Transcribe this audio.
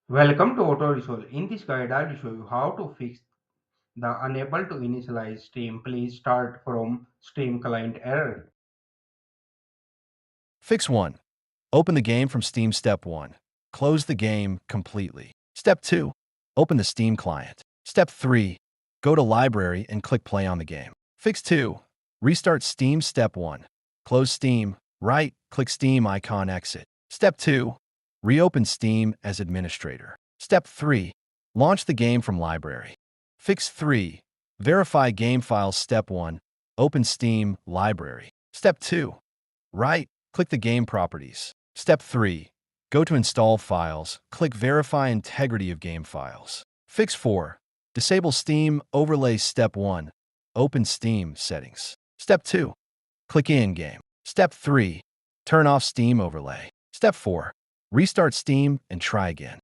Welcome to Auto Resolve. In this guide, I will show you how to fix the unable to initialize stream. Please start from stream client error. Fix 1. Open the game from Steam. Step 1. Close the game completely. Step 2. Open the Steam client. Step 3. Go to Library and click Play on the game. Fix 2. Restart Steam. Step 1. Close Steam. Right-click Steam icon. Exit. Step 2. Reopen Steam as administrator. Step 3. Launch the game from Library. Fix 3. Verify game files. Step 1. Open Steam Library. Step 2. Click the game properties. Step 3. Go to Install Files. Click Verify Integrity of Game Files. Fix 4. Disable Steam Overlays. Step 1. Open Steam Settings. Step 2. Click In-Game. Step 3. Turn off Steam Overlay. Step 4. Restart Steam and try again.